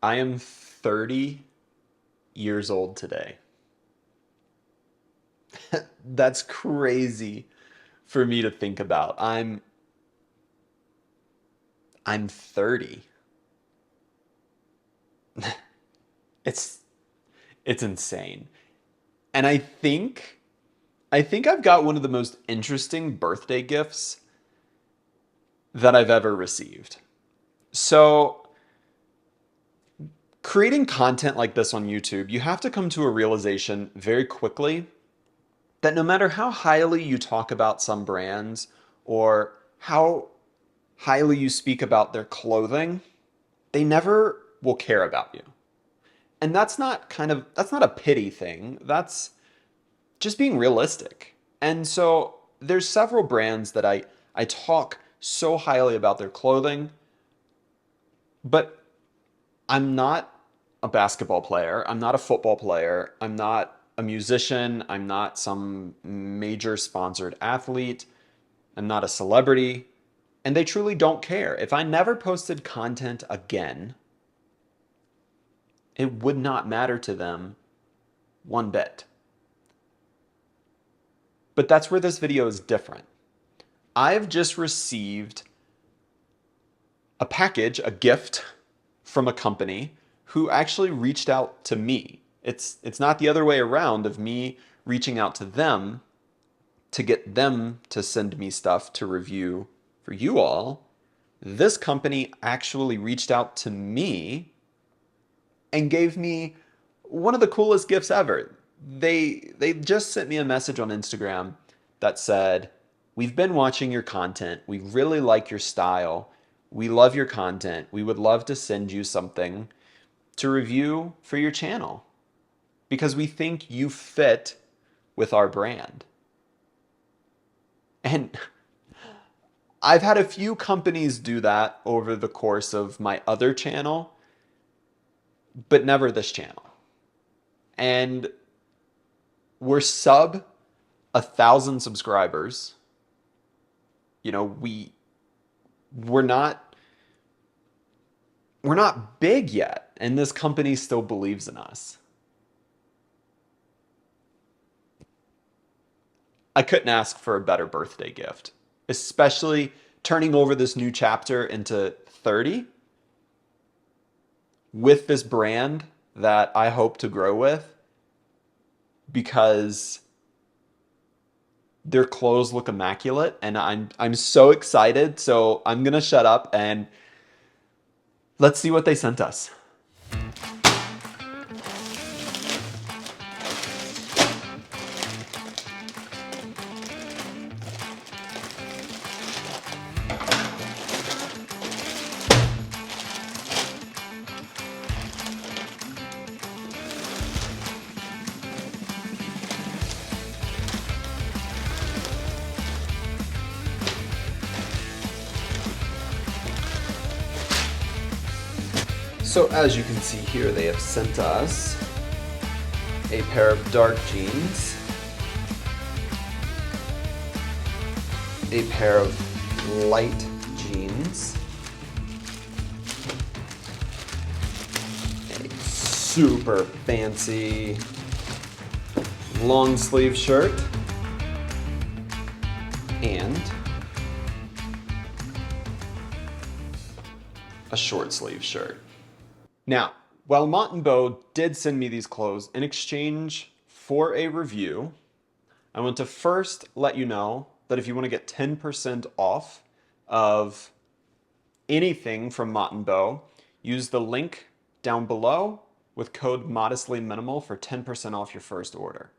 I am 30 years old today. That's crazy for me to think about. I'm 30. It's it's insane. And I think I've got one of the most interesting birthday gifts that I've ever received. So, creating content like this on YouTube, you have to come to a realization very quickly that no matter how highly you talk about some brands or how highly you speak about their clothing, they never will care about you. And that's not a pity thing. That's just being realistic. And so there's several brands that I talk so highly about their clothing, but I'm not a basketball player. I'm not a football player. I'm not a musician. I'm not some major sponsored athlete. I'm not a celebrity. And they truly don't care. If I never posted content again, it would not matter to them one bit. But that's where this video is different. I've just received a package, a gift from a company who actually reached out to me. It's not the other way around of me reaching out to them to get them to send me stuff to review for you all. This company actually reached out to me and gave me one of the coolest gifts ever. They just sent me a message on Instagram that said, "We've been watching your content. We really like your style. We love your content. We would love to send you something to review for your channel because we think you fit with our brand." And I've had a few companies do that over the course of my other channel, but never this channel. And we're sub 1,000 subscribers. You know, we're not we're not big yet, and this company still believes in us. I couldn't ask for a better birthday gift, especially turning over this new chapter into 30 with this brand that I hope to grow with because their clothes look immaculate and I'm so excited. So I'm going to shut up and let's see what they sent us. So as you can see here, they have sent us a pair of dark jeans, a pair of light jeans, a super fancy long sleeve shirt, and a short sleeve shirt. Now, while Mott and Bow did send me these clothes in exchange for a review, I want to first let you know that if you want to get 10% off of anything from Mott and Bow, use the link down below with code MODESTLYMINIMAL for 10% off your first order.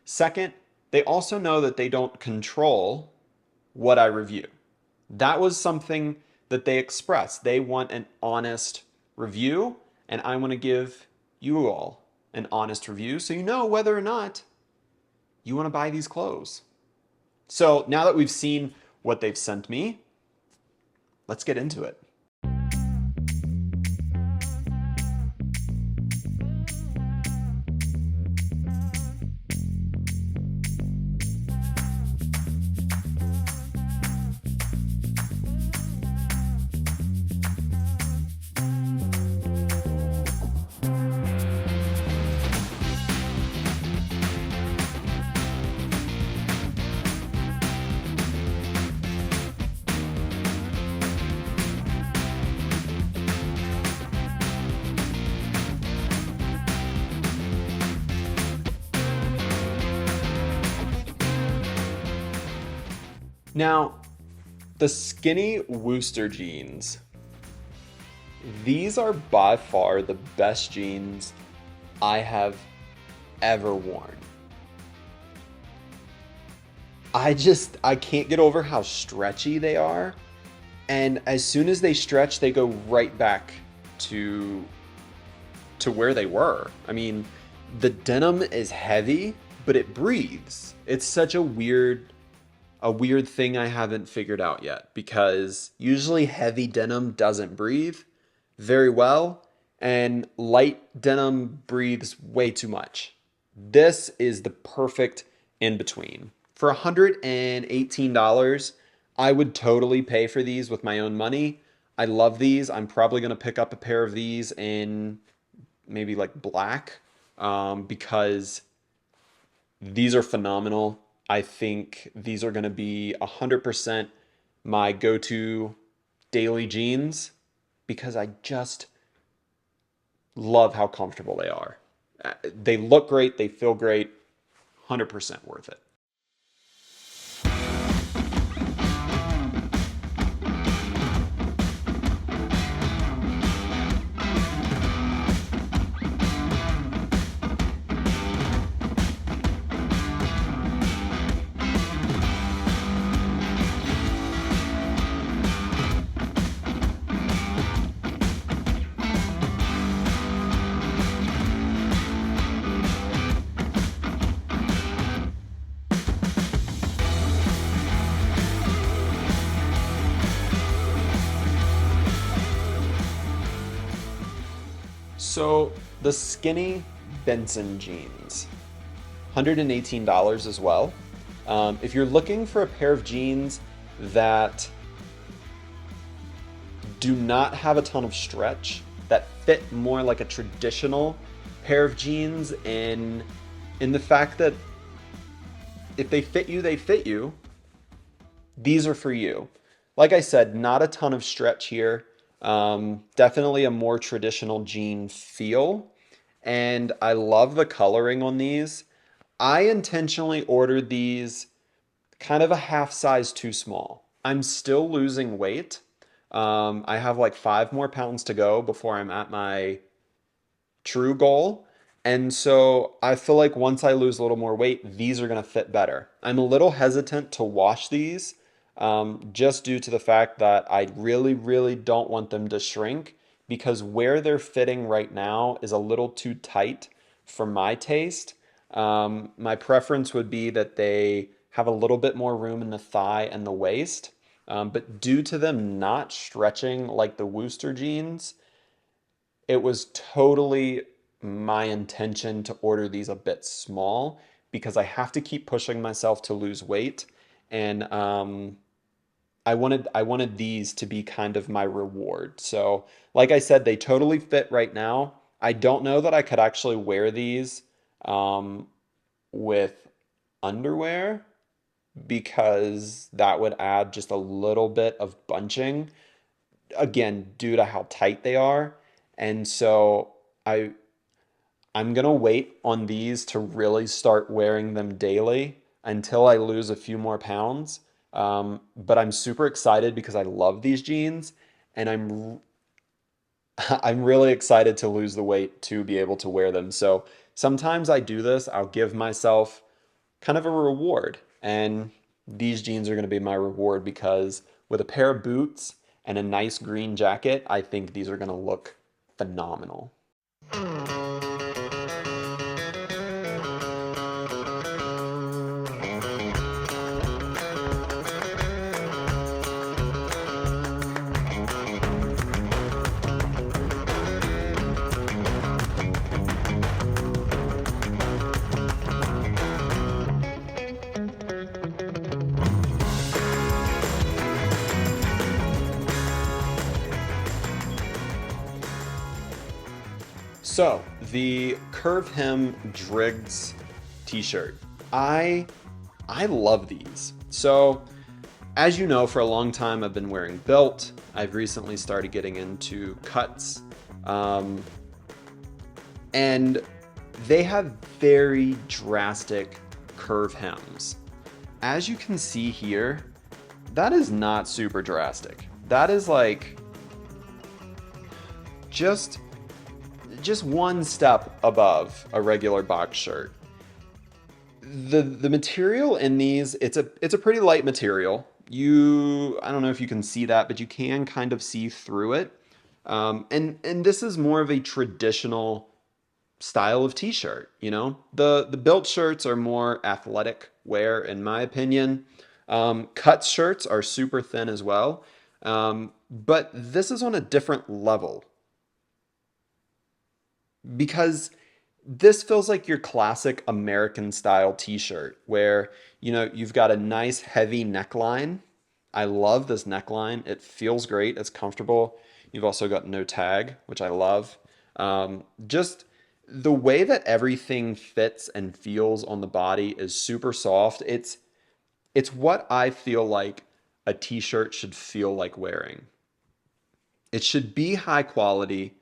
Second, they also know that they don't control what I review. That was something that they expressed. They want an honest review, and I want to give you all an honest review so you know whether or not you want to buy these clothes. So now that we've seen what they've sent me, let's get into it. Now, the skinny Wooster jeans, these are by far the best jeans I have ever worn. I can't get over how stretchy they are. And as soon as they stretch, they go right back to where they were. I mean, the denim is heavy, but it breathes. It's such a weird thing I haven't figured out yet, because usually heavy denim doesn't breathe very well and light denim breathes way too much. This is the perfect in between. For $118, I would totally pay for these with my own money. I love these. I'm probably going to pick up a pair of these in maybe like black, because these are phenomenal. I think these are going to be 100% my go-to daily jeans, because I just love how comfortable they are. They look great, they feel great, 100% worth it. So the skinny Benson jeans, $118 as well. If you're looking for a pair of jeans that do not have a ton of stretch, that fit more like a traditional pair of jeans in the fact that if they fit you, they fit you, these are for you. Like I said, not a ton of stretch here. Definitely a more traditional jean feel. And I love the coloring on these. I intentionally ordered these kind of a half size too small. I'm still losing weight. I have like 5 more pounds to go before I'm at my true goal. And so I feel like once I lose a little more weight, these are going to fit better. I'm a little hesitant to wash these, just due to the fact that I really, really don't want them to shrink, because where they're fitting right now is a little too tight for my taste. My preference would be that they have a little bit more room in the thigh and the waist. But due to them not stretching like the Wooster jeans, it was totally my intention to order these a bit small, because I have to keep pushing myself to lose weight. And I wanted these to be kind of my reward. So, like I said, they totally fit right now. I don't know that I could actually wear these with underwear, because that would add just a little bit of bunching, again, due to how tight they are. And so I'm gonna wait on these to really start wearing them daily until I lose a few more pounds. But I'm super excited because I love these jeans, and I'm really excited to lose the weight to be able to wear them. So sometimes I do this. I'll give myself kind of a reward, and these jeans are going to be my reward, because with a pair of boots and a nice green jacket, I think these are going to look phenomenal. So, the curve hem Driggs t-shirt. I love these. So, as you know, for a long time I've been wearing belt. I've recently started getting into cuts. And they have very drastic curve hems. As you can see here, that is not super drastic. That is like just just one step above a regular box shirt. The material in these, it's a pretty light material. I don't know if you can see that, but you can kind of see through it. And this is more of a traditional style of t-shirt, you know? The built shirts are more athletic wear, in my opinion. Cut shirts are super thin as well. But this is on a different level because this feels like your classic American style t-shirt where, you know, you've got a nice heavy neckline. I love this neckline. It feels great. It's comfortable. You've also got no tag, which I love. Just the way that everything fits and feels on the body is super soft. It's what I feel like a t-shirt should feel like wearing. It should be high quality.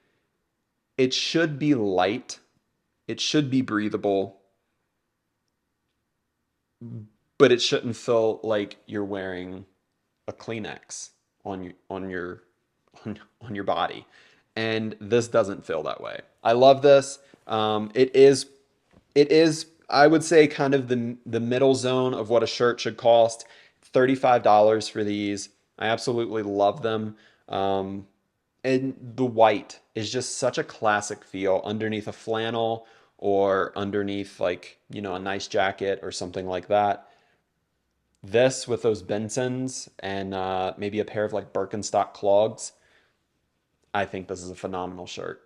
It should be light. It should be breathable, but it shouldn't feel like you're wearing a Kleenex on your body. And this doesn't feel that way. I love this. It is I would say kind of the middle zone of what a shirt should cost. $35 for these. I absolutely love them. And the white is just such a classic feel underneath a flannel or underneath like, you know, a nice jacket or something like that. This with those Bensons and maybe a pair of like Birkenstock clogs, I think this is a phenomenal shirt.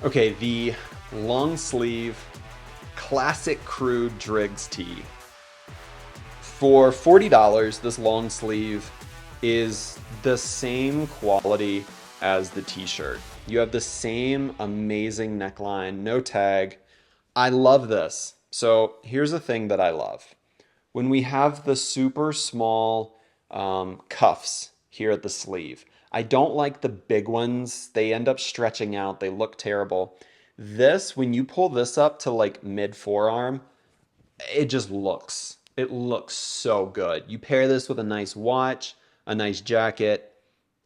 Okay, the long sleeve classic crude Driggs tee. For $40, this long sleeve is the same quality as the t-shirt. You have the same amazing neckline, no tag. I love this. So here's the thing that I love. When we have the super small cuffs here at the sleeve, I don't like the big ones. They end up stretching out. They look terrible. This, when you pull this up to like mid forearm, it looks so good. You pair this with a nice watch, a nice jacket.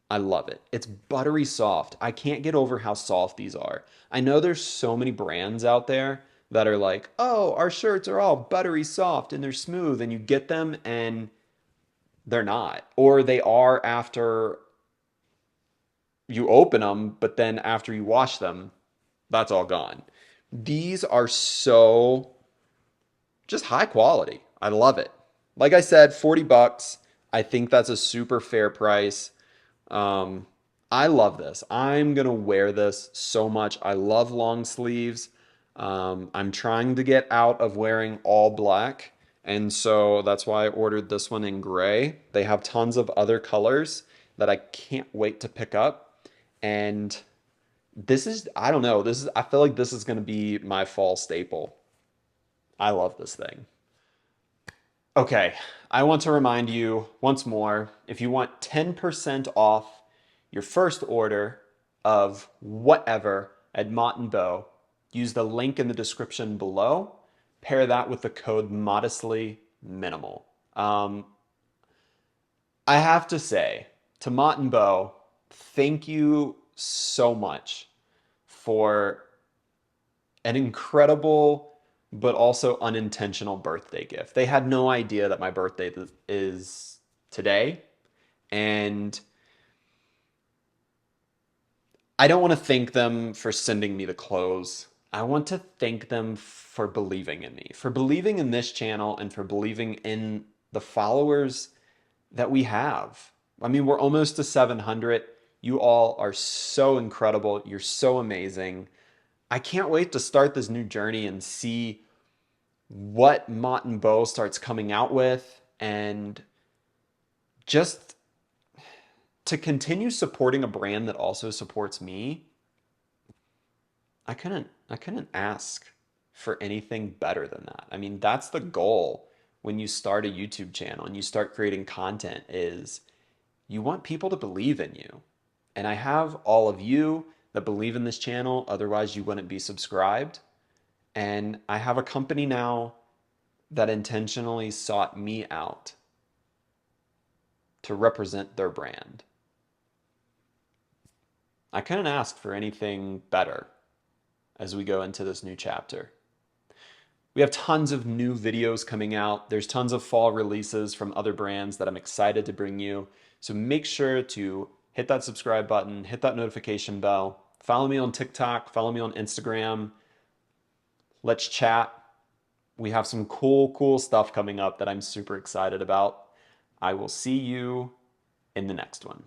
I love it. It's buttery soft. I can't get over how soft these are. I know there's so many brands out there that are like, "Oh, our shirts are all buttery soft and they're smooth," and you get them and they're not. Or they are after you open them, but then after you wash them, that's all gone. These are so just high quality. I love it. Like I said, 40 bucks. I think that's a super fair price. Um, I love this. I'm gonna wear this so much. I love long sleeves. I'm trying to get out of wearing all black, and so that's why I ordered this one in gray. They have tons of other colors that I can't wait to pick up. And this is, I don't know, I feel like this is gonna be my fall staple. I love this thing. Okay, I want to remind you once more, if you want 10% off your first order of whatever at Mott and Bow, use the link in the description below. Pair that with the code modestly minimal. I have to say to Mott and Bow, thank you so much for an incredible but also unintentional birthday gift. They had no idea that my birthday is today. And I don't want to thank them for sending me the clothes. I want to thank them for believing in me, for believing in this channel, and for believing in the followers that we have. I mean, we're almost to 700. You all are so incredible. You're so amazing. I can't wait to start this new journey and see what Mott and Bow starts coming out with And just to continue supporting a brand that also supports me, I couldn't ask for anything better than that. I mean, that's the goal when you start a YouTube channel and you start creating content is you want people to believe in you. And I have all of you that believe in this channel, otherwise you wouldn't be subscribed. And I have a company now that intentionally sought me out to represent their brand. I couldn't ask for anything better as we go into this new chapter. We have tons of new videos coming out. There's tons of fall releases from other brands that I'm excited to bring you. So make sure to hit that subscribe button, hit that notification bell, follow me on TikTok, follow me on Instagram. Let's chat. We have some cool stuff coming up that I'm super excited about. I will see you in the next one.